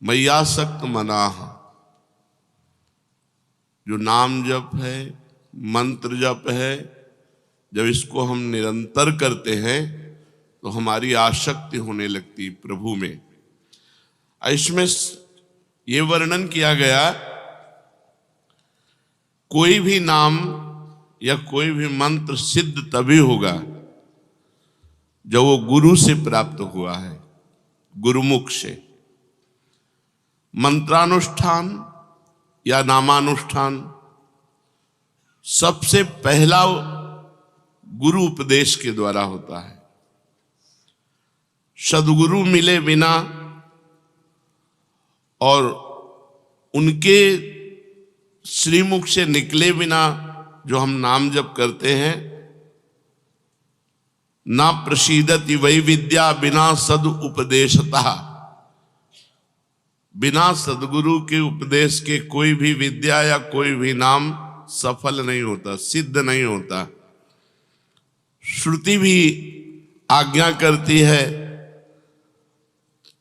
मय्यासक्त मनाः, जो नाम जप है, मंत्र जप है, जब इसको हम निरंतर करते हैं तो हमारी आसक्ति होने लगती प्रभु में। इसमें ये वर्णन किया गया, कोई भी नाम या कोई भी मंत्र सिद्ध तभी होगा जब वो गुरु से प्राप्त हुआ है, गुरुमुख से। मंत्रानुष्ठान या नामानुष्ठान सबसे पहला गुरु उपदेश के द्वारा होता है। सद्गुरु मिले बिना और उनके श्रीमुख से निकले बिना जो हम नाम जप करते हैं, ना प्रसीदति वै विद्या बिना सद उपदेशतः, बिना सदगुरु के उपदेश के कोई भी विद्या या कोई भी नाम सफल नहीं होता, सिद्ध नहीं होता। श्रुति भी आज्ञा करती है,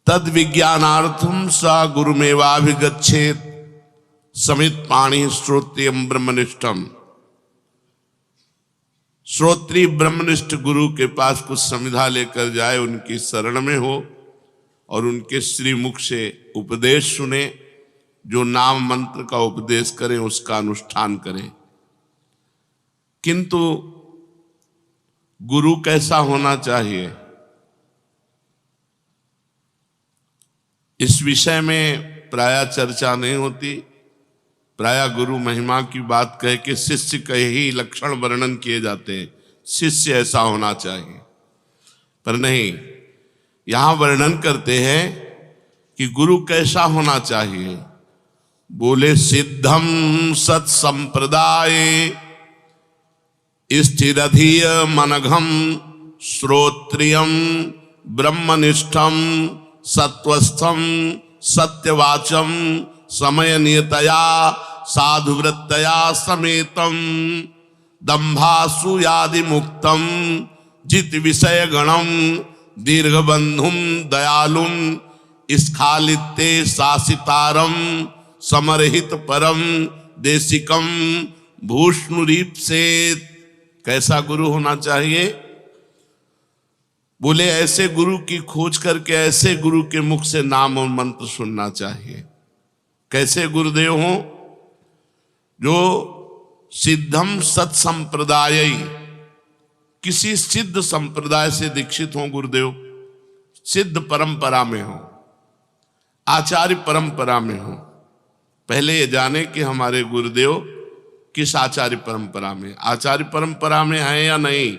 तद विज्ञानार्थम स गुरुमेवाभिगच्छेत् समित पाणी श्रोत्रियम ब्रह्मनिष्ठम। श्रोत्री ब्रह्मनिष्ठ गुरु के पास कुछ समिधा लेकर जाए, उनकी शरण में हो और उनके श्रीमुख से उपदेश सुने, जो नाम मंत्र का उपदेश करें उसका अनुष्ठान करें। किंतु गुरु कैसा होना चाहिए, इस विषय में प्रायः चर्चा नहीं होती। प्रायः गुरु महिमा की बात कह के शिष्य के ही लक्षण वर्णन किए जाते हैं, शिष्य ऐसा होना चाहिए, पर नहीं, यहां वर्णन करते हैं कि गुरु कैसा होना चाहिए। बोले सिद्धम सत्संप्रदाय स्थिरधिय मनघम श्रोत्रियम ब्रह्मनिष्ठम सत्वस्थम सत्यवाचम समय नियतया साधुवृत्तया समेतम दंभासूयादि मुक्तम जित विषय गणम दीर्घबंधुम दयालुम स्खालिते शासितारम समरहित परम देशिकम भूष्णुरीप से। कैसा गुरु होना चाहिए? बोले ऐसे गुरु की खोज करके ऐसे गुरु के मुख से नाम और मंत्र सुनना चाहिए। कैसे गुरुदेव हो? जो सिद्धम सत्संप्रदाय, किसी सिद्ध संप्रदाय से दीक्षित हो गुरुदेव, सिद्ध परंपरा में हो, आचार्य परंपरा में हो। पहले ये जाने कि हमारे गुरुदेव किस आचार्य परंपरा में, आचार्य परंपरा में है या नहीं।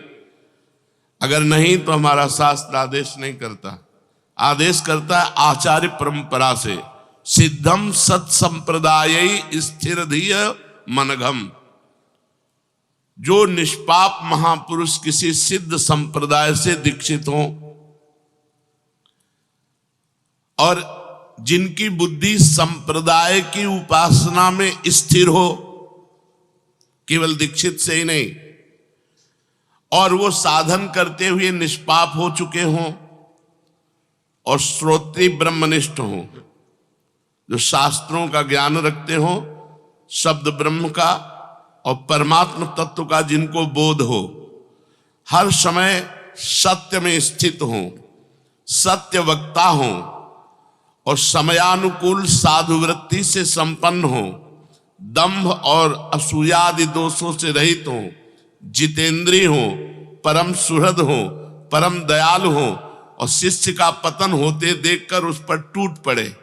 अगर नहीं तो हमारा शास्त्र आदेश नहीं करता, आदेश करता है आचार्य परंपरा से। सिद्धम सत्संप्रदाय स्थिरधिय मनघम, जो निष्पाप महापुरुष किसी सिद्ध संप्रदाय से दीक्षित हो और जिनकी बुद्धि संप्रदाय की उपासना में स्थिर हो, केवल दीक्षित से ही नहीं, और वो साधन करते हुए निष्पाप हो चुके हों और श्रोत्री ब्रह्मनिष्ठ हों, जो शास्त्रों का ज्ञान रखते हो, शब्द ब्रह्म का और परमात्म तत्व का जिनको बोध हो, हर समय सत्य में स्थित हो, सत्य वक्ता हो और समयानुकूल साधुवृत्ति से संपन्न हो, दंभ और असूयादि दोषों से रहित हो, जितेंद्रिय हो, परम सुहृद हो, परम दयालु हो और शिष्य का पतन होते देखकर उस पर टूट पड़े,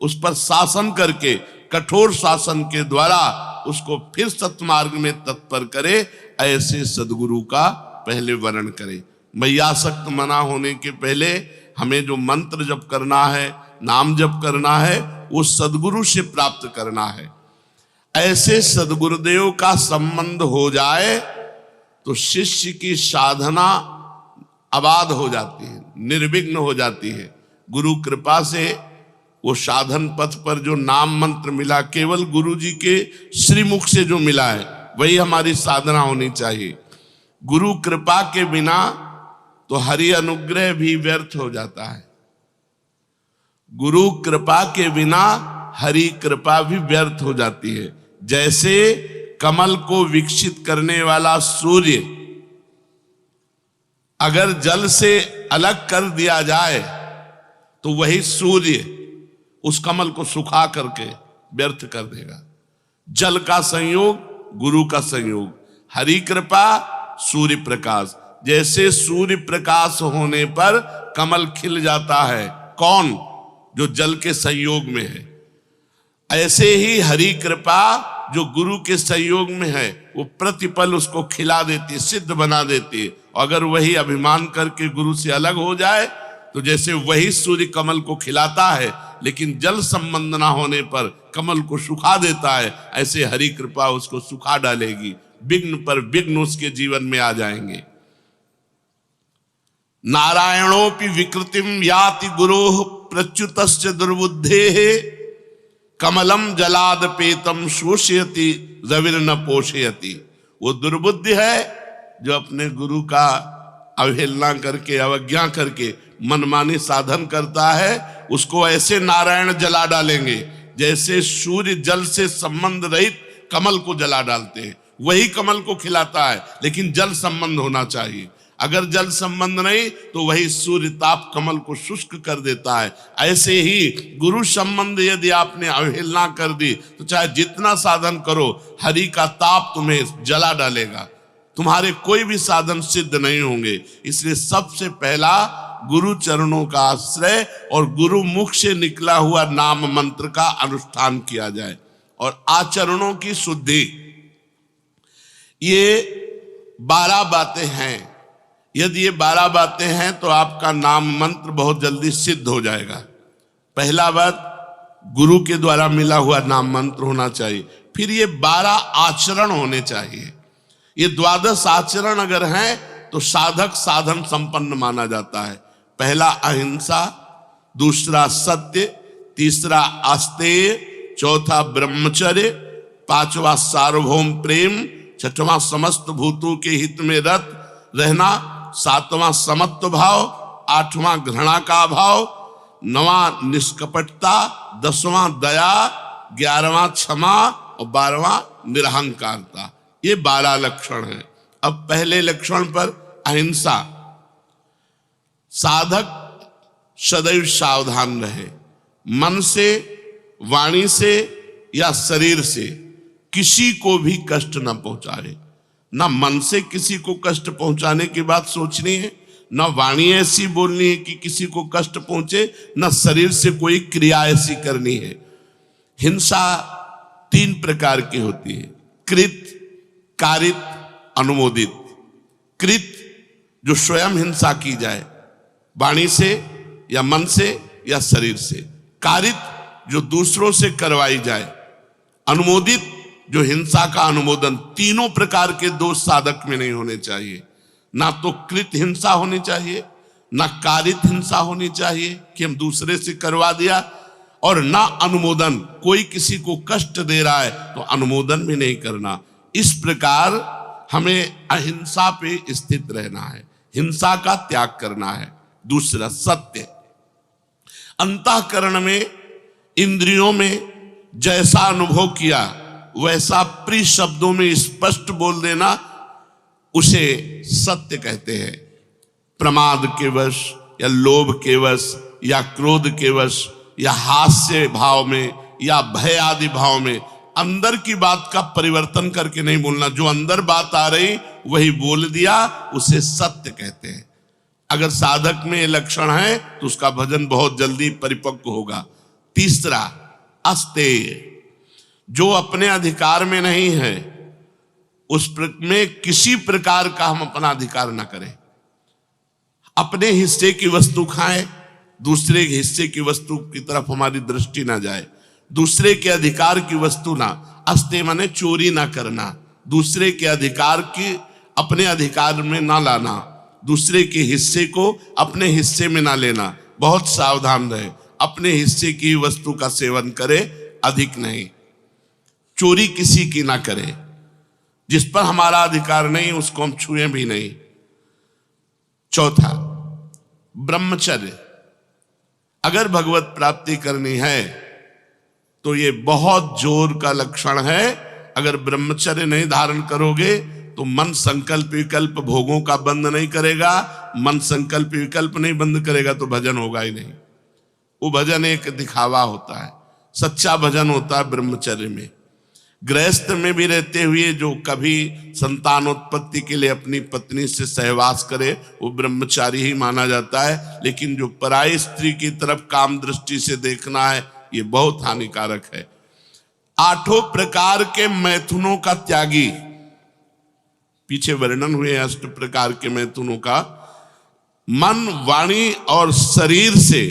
उस पर शासन करके कठोर शासन के द्वारा उसको फिर सत्मार्ग में तत्पर करे, ऐसे सदगुरु का पहले वर्णन करे। मय्यासक्त मना होने के पहले हमें जो मंत्र जप करना है, नाम जप करना है, वो सदगुरु से प्राप्त करना है। ऐसे सदगुरुदेव का संबंध हो जाए तो शिष्य की साधना आबाद हो जाती है, निर्विघ्न हो जाती है। गुरु कृपा से वो साधन पथ पर जो नाम मंत्र मिला, केवल गुरु जी के श्रीमुख से जो मिला है, वही हमारी साधना होनी चाहिए। गुरु कृपा के बिना तो हरि अनुग्रह भी व्यर्थ हो जाता है। गुरु कृपा के बिना हरि कृपा भी व्यर्थ हो जाती है। जैसे कमल को विकसित करने वाला सूर्य अगर जल से अलग कर दिया जाए तो वही सूर्य उस कमल को सुखा करके व्यर्थ कर देगा। जल का संयोग, गुरु का संयोग, हरि कृपा, सूर्य प्रकाश। जैसे सूर्य प्रकाश होने पर कमल खिल जाता है, कौन? जो जल के संयोग में है। ऐसे ही हरि कृपा जो गुरु के संयोग में है वो प्रतिपल उसको खिला देती, सिद्ध बना देती। अगर वही अभिमान करके गुरु से अलग हो जाए तो जैसे वही सूर्य कमल को खिलाता है लेकिन जल संबंध ना होने पर कमल को सुखा देता है, ऐसे हरि कृपा उसको सुखा डालेगी। विघ्न पर विघ्न उसके जीवन में आ जाएंगे। नारायणोपि विकृतिम याति गुरोः प्रच्युतस्य दुर्बुद्धेः कमलम जलाद पेतम शोषयति रविर्न पोषयति। वो दुर्बुद्धि है जो अपने गुरु का अवहेलना करके, अवज्ञा करके मनमानी साधन करता है, उसको ऐसे नारायण जला डालेंगे जैसे सूर्य जल से संबंध रहित कमल को जला डालते हैं। वही कमल को खिलाता है लेकिन जल संबंध होना चाहिए। अगर जल संबंध नहीं तो वही सूर्य ताप कमल को शुष्क कर देता है। ऐसे ही गुरु संबंध यदि आपने अवहेलना कर दी तो चाहे जितना साधन करो, हरि का ताप तुम्हें जला डालेगा। तुम्हारे कोई भी साधन सिद्ध नहीं होंगे। इसलिए सबसे पहला गुरु चरणों का आश्रय और गुरु मुख से निकला हुआ नाम मंत्र का अनुष्ठान किया जाए और आचरणों की शुद्धि। ये 12 बातें हैं। यदि ये 12 बातें हैं तो आपका नाम मंत्र बहुत जल्दी सिद्ध हो जाएगा। पहला बात, गुरु के द्वारा मिला हुआ नाम मंत्र होना चाहिए। फिर ये 12 आचरण होने चाहिए। ये 12 आचरण अगर हैं तो साधक साधन संपन्न माना जाता है। पहला अहिंसा, दूसरा सत्य, तीसरा आस्तेय, चौथा ब्रह्मचर्य, पांचवा सार्वभौम प्रेम, छठवां समस्त भूतों के हित में रत रहना, सातवां समत्व भाव, आठवां घृणा का भाव, नवां निष्कपटता, 10वां दया, 11वां क्षमा और 12वां निरहंकारता। ये 12 लक्षण हैं। अब पहले लक्षण पर अहिंसा। साधक सदैव सावधान रहे, मन से, वाणी से या शरीर से किसी को भी कष्ट न पहुंचाए। ना मन से किसी को कष्ट पहुंचाने की बात सोचनी है, ना वाणी ऐसी बोलनी है कि किसी को कष्ट पहुंचे, ना शरीर से कोई क्रिया ऐसी करनी है। हिंसा 3 प्रकार की होती है, कृत, कारित, अनुमोदित। कृत जो स्वयं हिंसा की जाए, वाणी से या मन से या शरीर से। कारित जो दूसरों से करवाई जाए। अनुमोदित जो हिंसा का अनुमोदन। तीनों प्रकार के दोष साधक में नहीं होने चाहिए। ना तो कृत हिंसा होनी चाहिए, ना कारित हिंसा होनी चाहिए कि हम दूसरे से करवा दिया, और ना अनुमोदन, कोई किसी को कष्ट दे रहा है तो अनुमोदन भी नहीं करना। इस प्रकार हमें अहिंसा पे स्थित रहना है, हिंसा का त्याग करना है। दूसरा सत्य। अंतःकरण में, इंद्रियों में जैसा अनुभव किया वैसा प्रिय शब्दों में स्पष्ट बोल देना, उसे सत्य कहते हैं। प्रमाद के वश या लोभ के वश या क्रोध के वश या हास्य भाव में या भय आदि भाव में अंदर की बात का परिवर्तन करके नहीं बोलना। जो अंदर बात आ रही वही बोल दिया, उसे सत्य कहते हैं। अगर साधक में ये लक्षण है तो उसका भजन बहुत जल्दी परिपक्व होगा। तीसरा अस्तेय, जो अपने अधिकार में नहीं है में किसी प्रकार का हम अपना अधिकार ना करें। अपने हिस्से की वस्तु खाएं, दूसरे के हिस्से की वस्तु की तरफ हमारी दृष्टि ना जाए। दूसरे के अधिकार की वस्तु ना, अस्तेय माने चोरी ना करना, दूसरे के अधिकार की अपने अधिकार में ना लाना, दूसरे के हिस्से को अपने हिस्से में ना लेना। बहुत सावधान रहे, अपने हिस्से की वस्तु का सेवन करे, अधिक नहीं। चोरी किसी की ना करे, जिस पर हमारा अधिकार नहीं उसको हम छुए भी नहीं। चौथा ब्रह्मचर्य। अगर भगवत प्राप्ति करनी है तो ये बहुत जोर का लक्षण है। अगर ब्रह्मचर्य नहीं धारण करोगे तो मन संकल्प विकल्प भोगों का बंद नहीं करेगा। मन संकल्प विकल्प नहीं बंद करेगा तो भजन होगा ही नहीं। वो भजन एक दिखावा होता है, सच्चा भजन होता है ब्रह्मचर्य में। गृहस्थ में भी रहते हुए जो कभी संतानोत्पत्ति के लिए अपनी पत्नी से सहवास करे वो ब्रह्मचारी ही माना जाता है। लेकिन जो पराई स्त्री की तरफ काम दृष्टि से देखना है ये बहुत हानिकारक है। 8 प्रकार के मैथुनों का त्यागी, पीछे वर्णन हुए 8 प्रकार के मैथुनों का। मन वाणी और शरीर से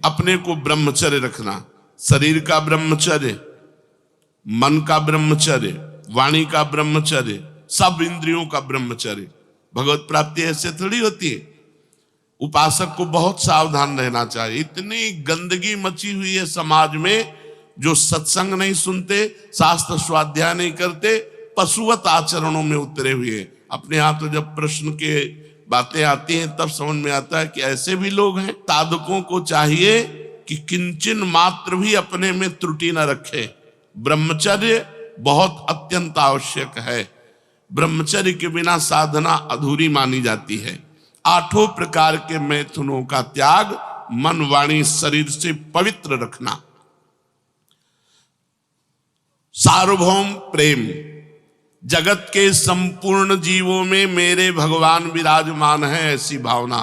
अपने को ब्रह्मचर्य रखना। शरीर का ब्रह्मचर्य, मन का ब्रह्मचर्य, वाणी का ब्रह्मचर्य, सब इंद्रियों का ब्रह्मचर्य। भगवत प्राप्ति ऐसे थोड़ी होती है। उपासक को बहुत सावधान रहना चाहिए। इतनी गंदगी मची हुई है समाज में, जो सत्संग नहीं सुनते, शास्त्र स्वाध्याय नहीं करते, पशुवत आचरणों में उतरे हुए। अपने यहाँ तो जब प्रश्न के बातें आती हैं तब समझ में आता है कि ऐसे भी लोग हैं। साधकों को चाहिए कि किंचन मात्र भी अपने में त्रुटि न रखे। ब्रह्मचर्य बहुत अत्यंत आवश्यक है। ब्रह्मचर्य के बिना साधना अधूरी मानी जाती है। 8 प्रकार के मैथुनों का त्याग, मन वाणी शरीर से पवित्र रखना। सार्वभौम प्रेम, जगत के संपूर्ण जीवों में मेरे भगवान विराजमान है, ऐसी भावना।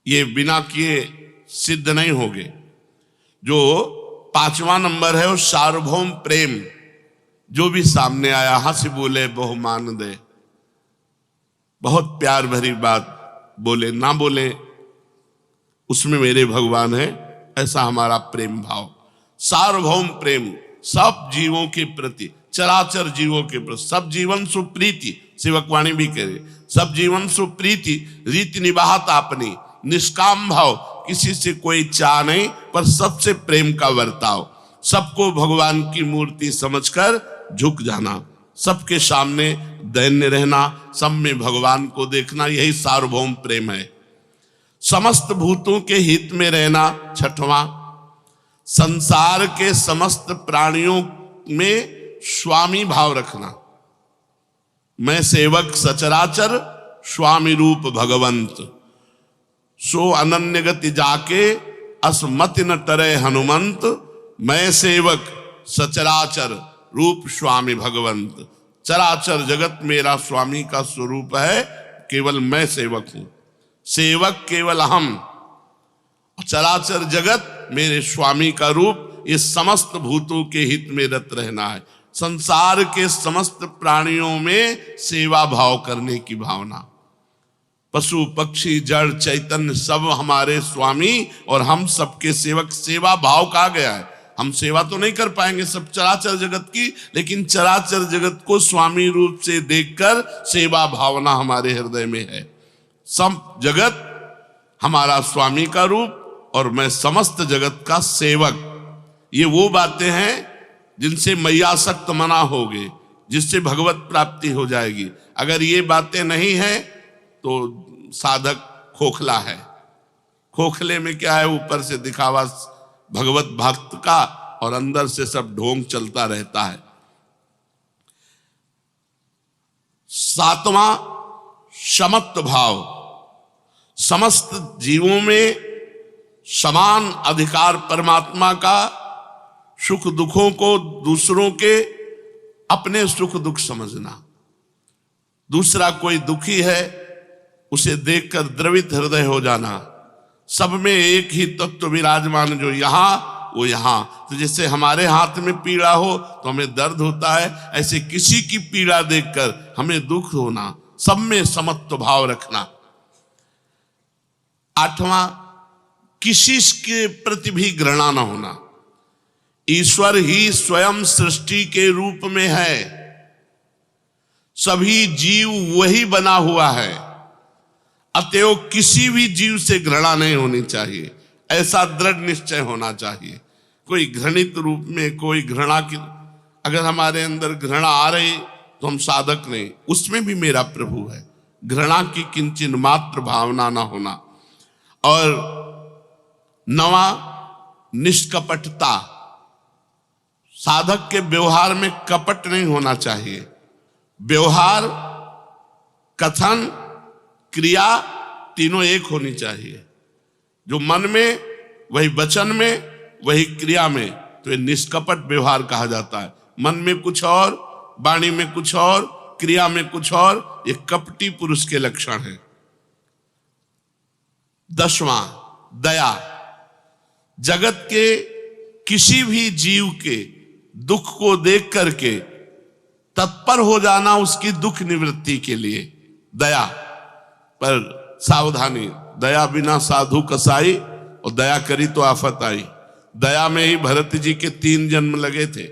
ये बिना किए सिद्ध नहीं होगे। जो 5वां नंबर है वो सार्वभौम प्रेम। जो भी सामने आया हंस बोले बहुमान दे, बहुत प्यार भरी बात बोले ना बोले उसमें मेरे भगवान है, ऐसा हमारा प्रेम भाव। सार्वभौम प्रेम, सब जीवों के प्रति, चराचर जीवों के प्रति, सब जीवन सुप्रीति, सेवकवाणी भी कह रहे, सब जीवन सुप्रीति, रीति निभात आपनी, निष्काम भाव, किसी से कोई चाह नहीं पर सबसे प्रेम का वर्ताव, सबको भगवान की मूर्ति समझकर झुक जाना, सबके सामने दैन्य रहना, सब में भगवान को देखना, यही सार्वभौम प्रेम है। समस्त भूतों के हित में रहना 6वां, संसार के समस्त प्राणियों में स्वामी भाव रखना। मैं सेवक सचराचर स्वामी रूप भगवंत, सो अनन्य गति जाके असमति न टरे हनुमंत। मैं सेवक सचराचर रूप स्वामी भगवंत, चराचर जगत मेरा स्वामी का स्वरूप है, केवल मैं सेवक हूं। सेवक केवल हम, चराचर जगत मेरे स्वामी का रूप। ये समस्त भूतों के हित में रत रहना है। संसार के समस्त प्राणियों में सेवा भाव करने की भावना। पशु पक्षी जड़ चैतन्य सब हमारे स्वामी और हम सबके सेवक। सेवा भाव कहा गया है। हम सेवा तो नहीं कर पाएंगे सब चराचर जगत की, लेकिन चराचर जगत को स्वामी रूप से देखकर सेवा भावना हमारे हृदय में है। सब जगत हमारा स्वामी का रूप और मैं समस्त जगत का सेवक। ये वो बातें हैं जिनसे मैयासक्त मना होगे, जिससे भगवत प्राप्ति हो जाएगी। अगर ये बातें नहीं है तो साधक खोखला है। खोखले में क्या है, ऊपर से दिखावा भगवत भक्त का और अंदर से सब ढोंग चलता रहता है। 7वां समत्व भाव, समस्त जीवों में समान अधिकार परमात्मा का। सुख दुखों को दूसरों के अपने सुख दुख समझना। दूसरा कोई दुखी है उसे देखकर द्रवित हृदय हो जाना। सब में एक ही तत्व विराजमान, जो यहां वो यहां। तो जैसे हमारे हाथ में पीड़ा हो तो हमें दर्द होता है, ऐसे किसी की पीड़ा देखकर हमें दुख होना। सब में समत्व भाव रखना। 8वां, किसी के प्रति भी घृणा न होना। ईश्वर ही स्वयं सृष्टि के रूप में है, सभी जीव वही बना हुआ है, अतएव किसी भी जीव से घृणा नहीं होनी चाहिए। ऐसा दृढ़ निश्चय होना चाहिए। कोई घृणित रूप में कोई घृणा की, अगर हमारे अंदर घृणा आ रही तो हम साधक नहीं, उसमें भी मेरा प्रभु है। घृणा की किंचन मात्र भावना ना होना। और नवा, निष्कपटता। साधक के व्यवहार में कपट नहीं होना चाहिए। व्यवहार, कथन, क्रिया तीनों एक होनी चाहिए। जो मन में वही वचन में, वही क्रिया में, तो ये निष्कपट व्यवहार कहा जाता है। मन में कुछ और, वाणी में कुछ और, क्रिया में कुछ और, ये कपटी पुरुष के लक्षण हैं। 10वां, दया। जगत के किसी भी जीव के दुख को देख करके तत्पर हो जाना उसकी दुख निवृत्ति के लिए। दया, पर सावधानी, दया बिना साधु कसाई, और दया करी तो आफत आई। दया में ही भरत जी के 3 जन्म लगे थे।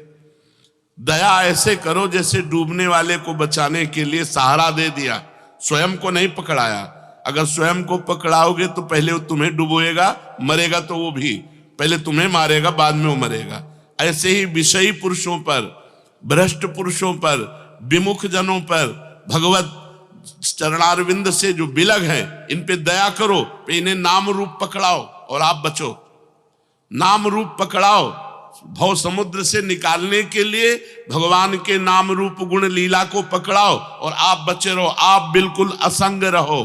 दया ऐसे करो जैसे डूबने वाले को बचाने के लिए सहारा दे दिया, स्वयं को नहीं पकड़ाया। अगर स्वयं को पकड़ाओगे तो पहले वो तुम्हें डुबोएगा, मरेगा तो वो भी, पहले तुम्हें मारेगा बाद में वो मरेगा। ऐसे ही विषयी पुरुषों पर, भ्रष्ट पुरुषों पर, विमुख जनों पर, भगवत चरणारविंद से जो बिलग हैं, इन पे दया करो, इन्हें नाम रूप पकड़ाओ और आप बचो। नाम रूप पकड़ाओ, भव समुद्र से निकालने के लिए भगवान के नाम रूप गुण लीला को पकड़ाओ और आप बचे रहो, आप बिल्कुल असंग रहो।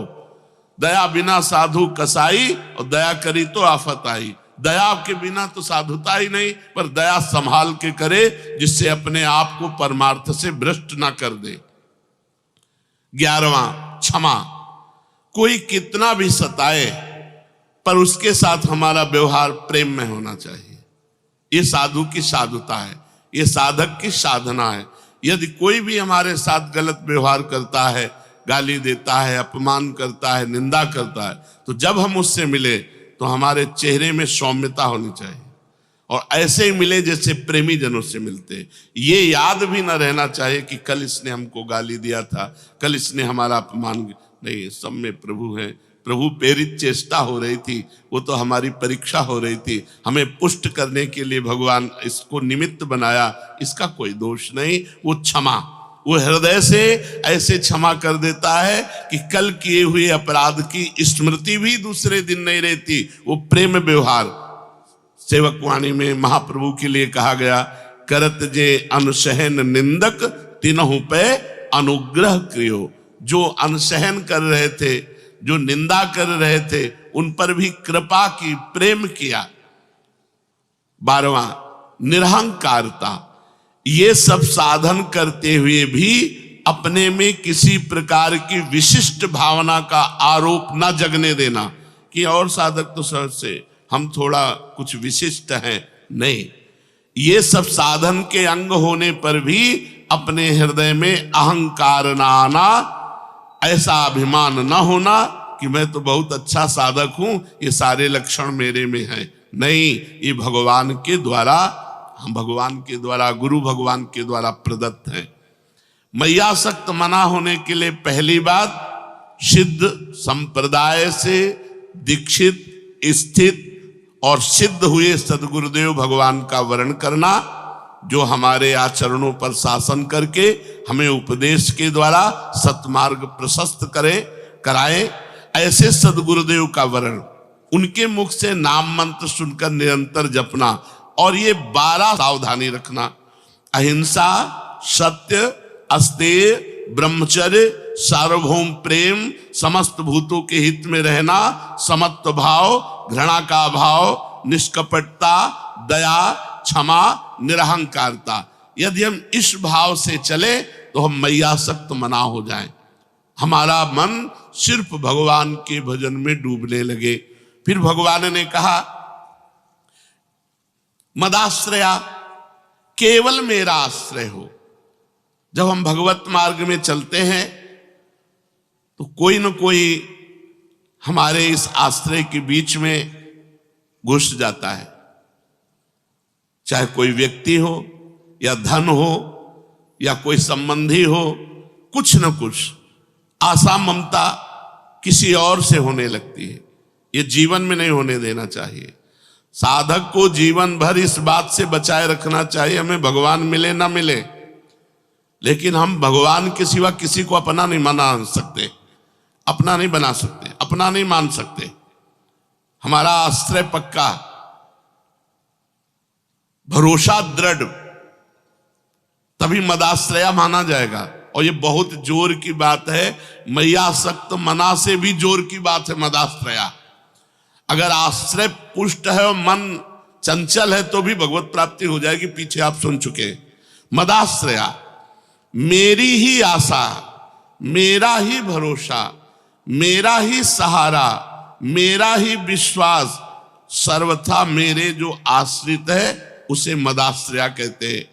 दया बिना साधु कसाई, और दया करी तो आफत आई। दया के बिना तो साधुता ही नहीं, पर दया संभाल के करे जिससे अपने आप को परमार्थ से भ्रष्ट ना कर दे। 11वां, क्षमा। कोई कितना भी सताए पर उसके साथ हमारा व्यवहार प्रेम में होना चाहिए। ये साधु की साधुता है, ये साधक की साधना है। यदि कोई भी हमारे साथ गलत व्यवहार करता है, गाली देता है, अपमान करता है, निंदा करता है, तो जब हम उससे मिले तो हमारे चेहरे में सौम्यता होनी चाहिए और ऐसे ही मिले जैसे प्रेमी जनों से मिलते। ये याद भी न रहना चाहिए कि कल इसने हमको गाली दिया था, कल इसने हमारा अपमान। नहीं, सब में प्रभु है। प्रभु प्रेरित चेष्टा हो रही थी, वो तो हमारी परीक्षा हो रही थी। हमें पुष्ट करने के लिए भगवान इसको निमित्त बनाया, इसका कोई दोष नहीं। वो क्षमा, वो हृदय से ऐसे क्षमा कर देता है कि कल किए हुए अपराध की स्मृति भी दूसरे दिन नहीं रहती। वो प्रेम व्यवहार। सेवक वाणी में महाप्रभु के लिए कहा गया, करत जे अनसहन निंदक तिनहु पे अनुग्रह क्रियो। जो अनसहन कर रहे थे, जो निंदा कर रहे थे, उन पर भी कृपा की, प्रेम किया। 12वां, निरहंकारता। ये सब साधन करते हुए भी अपने में किसी प्रकार की विशिष्ट भावना का आरोप न जगने देना कि और साधक तो सहज से, हम थोड़ा कुछ विशिष्ट हैं। नहीं, ये सब साधन के अंग होने पर भी अपने हृदय में अहंकार न आना, ऐसा अभिमान न होना कि मैं तो बहुत अच्छा साधक हूं, ये सारे लक्षण मेरे में हैं। नहीं, ये भगवान के द्वारा, हम भगवान के द्वारा, गुरु भगवान के द्वारा प्रदत्त हैं। मैयासक्त मना होने के लिए पहली बात, सिद्ध संप्रदाय से दीक्षित, स्थित और सिद्ध हुए सदगुरुदेव भगवान का वर्ण करना, जो हमारे आचरणों पर शासन करके हमें उपदेश के द्वारा सत्मार्ग प्रशस्त कराएं। ऐसे सदगुरुदेव का वर्ण, उनके मुख से नाम मंत्र सुनकर निरंतर जपना। और ये 12 सावधानी रखना, अहिंसा, सत्य, अस्तेय, ब्रह्मचर्य, सार्वभौम प्रेम, समस्त भूतों के हित में रहना, समत्व भाव, घृणा का भाव, निष्कपटता, दया, क्षमा, निरहंकारता। यदि हम इस भाव से चले तो हम मैयासक्त मना हो जाएं, हमारा मन सिर्फ भगवान के भजन में डूबने लगे। फिर भगवान ने कहा, मदाश्रया, केवल मेरा आश्रय हो। जब हम भगवत मार्ग में चलते हैं तो कोई न कोई हमारे इस आश्रय के बीच में घुस जाता है, चाहे कोई व्यक्ति हो या धन हो या कोई संबंधी हो। कुछ न कुछ आशा ममता किसी और से होने लगती है, ये जीवन में नहीं होने देना चाहिए। साधक को जीवन भर इस बात से बचाए रखना चाहिए, हमें भगवान मिले ना मिले, लेकिन हम भगवान के सिवा किसी को अपना नहीं बना सकते, अपना नहीं बना सकते, अपना नहीं मान सकते। हमारा आश्रय पक्का, भरोसा दृढ़, तभी मदाश्रया माना जाएगा। और ये बहुत जोर की बात है, मय्यासक्त मना से भी जोर की बात है मदाश्रया। अगर आश्रय पुष्ट है और मन चंचल है तो भी भगवत प्राप्ति हो जाएगी, पीछे आप सुन चुके। मदाश्रया, मेरी ही आशा, मेरा ही भरोसा, मेरा ही सहारा, मेरा ही विश्वास, सर्वथा मेरे जो आश्रित है उसे मदाश्रया कहते हैं।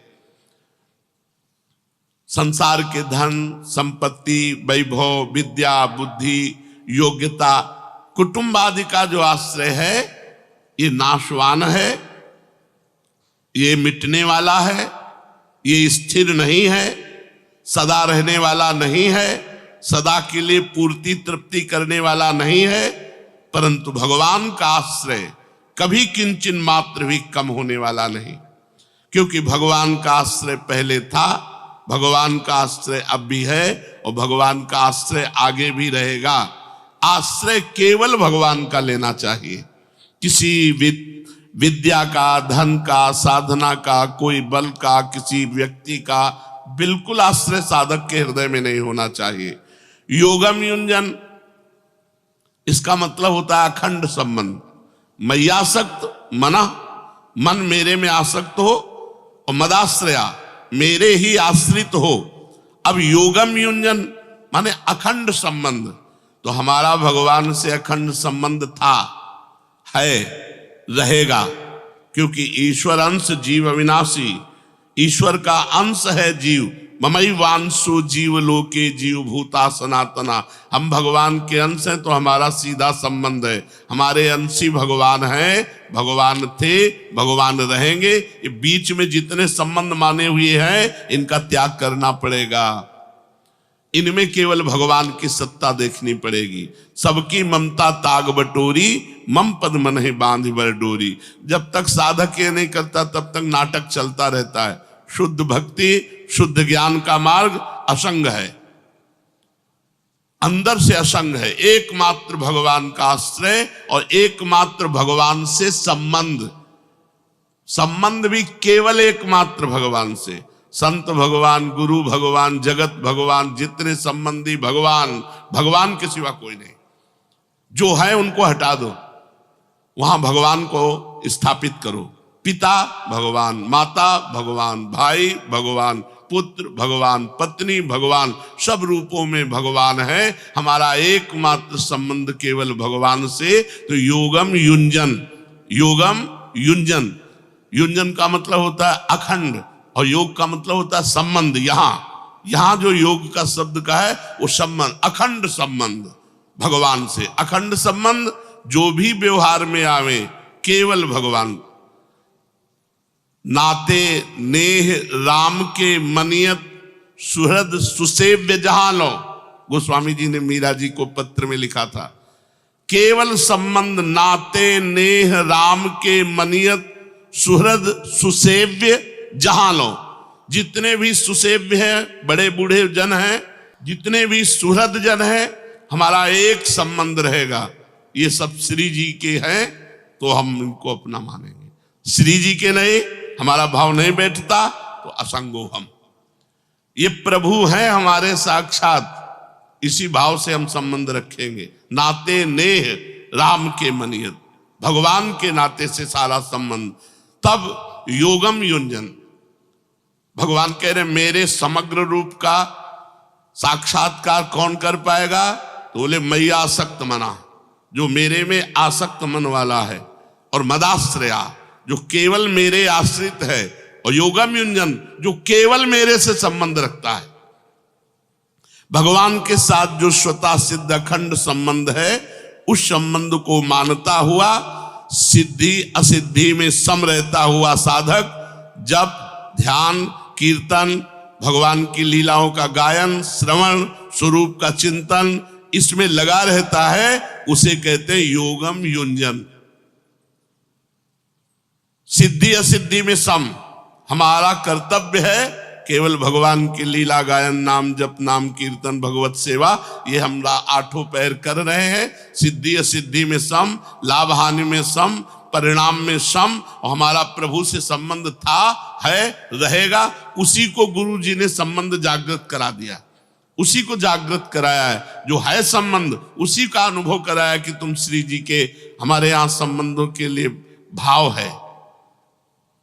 संसार के धन संपत्ति, वैभव, विद्या, बुद्धि, योग्यता, कुटुंब आदि का जो आश्रय है ये नाशवान है, ये मिटने वाला है, ये स्थिर नहीं है, सदा रहने वाला नहीं है, सदा के लिए पूर्ति तृप्ति करने वाला नहीं है। परंतु भगवान का आश्रय कभी किंचन मात्र भी कम होने वाला नहीं, क्योंकि भगवान का आश्रय पहले था, भगवान का आश्रय अब भी है और भगवान का आश्रय आगे भी रहेगा। आश्रय केवल भगवान का लेना चाहिए। किसी विद्या का, धन का, साधना का, कोई बल का, किसी व्यक्ति का बिल्कुल आश्रय साधक के हृदय में नहीं होना चाहिए। योगम युंजन, इसका मतलब होता है अखंड संबंध। मय्यासक्त मना, मन मेरे में आसक्त हो, और मदाश्रया, मेरे ही आश्रित हो। अब योगम युंजन माने अखंड संबंध। तो हमारा भगवान से अखंड संबंध था, है, रहेगा, क्योंकि ईश्वर अंश जीव अविनाशी, ईश्वर का अंश है जीव। ममैवांशो जीव लोके जीव भूता सनातना, हम भगवान के अंश हैं तो हमारा सीधा संबंध है। हमारे अंशी भगवान हैं, भगवान थे, भगवान रहेंगे। ये बीच में जितने संबंध माने हुए हैं इनका त्याग करना पड़ेगा। इनमें केवल भगवान की सत्ता देखनी पड़ेगी। सबकी ममता ताग बटोरी, मम पद मन है बांध बर डोरी। जब तक साधक ये नहीं करता तब तक नाटक चलता रहता है। शुद्ध भक्ति, शुद्ध ज्ञान का मार्ग असंग है, अंदर से असंग है। एकमात्र भगवान का आश्रय और एकमात्र भगवान से संबंध, संबंध भी केवल एकमात्र भगवान से। संत भगवान, गुरु भगवान, जगत भगवान, जितने संबंधी भगवान, भगवान के सिवा कोई नहीं। जो है उनको हटा दो, वहां भगवान को स्थापित करो। पिता भगवान, माता भगवान, भाई भगवान, पुत्र भगवान, पत्नी भगवान, सब रूपों में भगवान है। हमारा एकमात्र संबंध केवल भगवान से। तो योगम युंजन, योगम युंजन, युंजन का मतलब होता है अखंड और योग का मतलब होता है संबंध। यहां जो योग का शब्द का है वो संबंध, अखंड संबंध भगवान से। अखंड संबंध जो भी व्यवहार में आवे केवल भगवान। नाते नेह राम के मनियत सुहृद सुसेव्य जहां लो, गोस्वामी जी ने मीरा जी को पत्र में लिखा था। केवल संबंध, नाते नेह राम के मनियत सुहृद सुसेव्य जहां लो। जितने भी सुसेव्य हैं, बड़े बूढ़े जन हैं, जितने भी सुहृद जन हैं, हमारा एक संबंध रहेगा। ये सब श्री जी के हैं तो हम इनको अपना मानेंगे। श्री जी के नहीं, हमारा भाव नहीं बैठता तो असंगो हम। ये प्रभु हैं हमारे साक्षात, इसी भाव से हम संबंध रखेंगे। नाते नेह राम के मनियत, भगवान के नाते से सारा संबंध। तब योगम युंजन, भगवान कह रहे मेरे समग्र रूप का साक्षात्कार कौन कर पाएगा? तो बोले मय्यासक्त मना, जो मेरे में आसक्त मन वाला है, और मदाश्रया जो केवल मेरे आश्रित है, और योगम युंजन जो केवल मेरे से संबंध रखता है। भगवान के साथ जो स्वतः सिद्ध अखंड संबंध है, उस संबंध को मानता हुआ सिद्धि असिद्धि में सम रहता हुआ साधक जप, ध्यान, कीर्तन, भगवान की लीलाओं का गायन, श्रवण, स्वरूप का चिंतन, इसमें लगा रहता है, उसे कहते हैं योगम युंजन। सिद्धि असिद्धि में सम। हमारा कर्तव्य है केवल भगवान की लीला गायन, नाम जप, नाम कीर्तन, भगवत सेवा, ये हम 8 पैर कर रहे हैं। सिद्धि असिद्धि में सम, लाभ हानि में सम, परिणाम में सम। और हमारा प्रभु से संबंध था, है, रहेगा। उसी को गुरु जी ने संबंध जागृत करा दिया, उसी को जागृत कराया है। जो है संबंध, उसी का अनुभव कराया कि तुम श्री जी के, हमारे यहाँ संबंधों के लिए भाव है,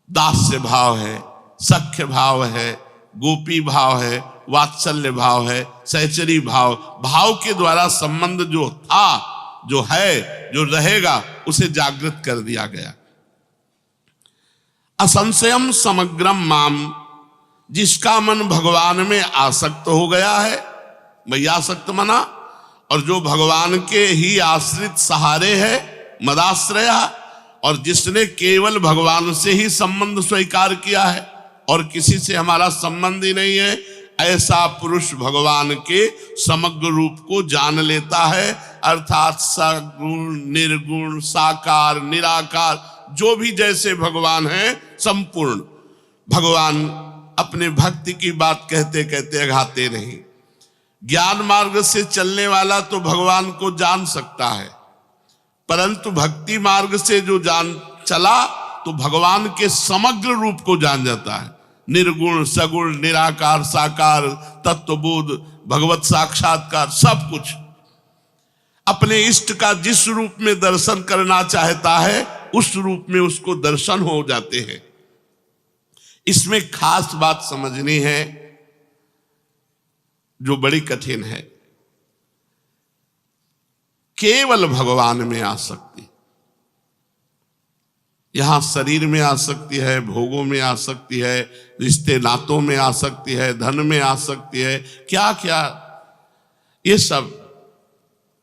दास्य भाव है, सख्य भाव है, गोपी भाव है, वात्सल्य भाव है, सहचरी भाव। भाव के द्वारा संबंध जो था, जो है, जो रहेगा, उसे जागृत कर दिया गया। असंशयम समग्रम माम, जिसका मन भगवान में आसक्त हो गया है, वही आसक्त मना, और जो भगवान के ही आश्रित सहारे है, मदाश्रया, और जिसने केवल भगवान से ही संबंध स्वीकार किया है और किसी से हमारा संबंध ही नहीं है, ऐसा पुरुष भगवान के समग्र रूप को जान लेता है। अर्थात सगुण, निर्गुण, साकार, निराकार, जो भी जैसे भगवान है, संपूर्ण। भगवान अपने भक्ति की बात कहते कहते अघाते नहीं। ज्ञान मार्ग से चलने वाला तो भगवान को जान सकता है, परंतु भक्ति मार्ग से जो जान चला तो भगवान के समग्र रूप को जान जाता है। निर्गुण, सगुण, निराकार, साकार, तत्वबोध, भगवत साक्षात्कार, सब कुछ। अपने इष्ट का जिस रूप में दर्शन करना चाहता है, उस रूप में उसको दर्शन हो जाते हैं। इसमें खास बात समझनी है जो बड़ी कठिन है। केवल भगवान में आसक्ति, यहां शरीर में आसक्ति है, भोगों में आसक्ति है, रिश्ते नातों में आसक्ति है, धन में आसक्ति है, क्या क्या, ये सब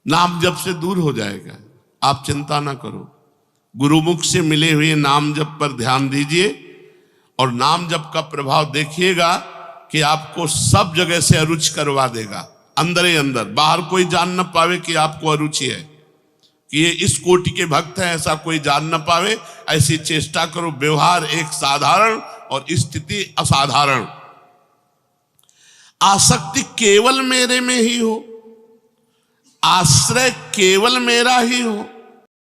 नाम जप से दूर हो जाएगा। आप चिंता ना करो, गुरुमुख से मिले हुए नाम जप पर ध्यान दीजिए और नाम जप का प्रभाव देखिएगा कि आपको सब जगह से अरुचि करवा देगा। अंदर ही अंदर, बाहर कोई जान न पावे कि आपको अरुचि है, कि ये इस कोटि के भक्त हैं, ऐसा कोई जान न पावे। ऐसी चेष्टा करो। व्यवहार एक साधारण और स्थिति असाधारण। आसक्ति केवल मेरे में ही हो, आश्रय केवल मेरा ही हो,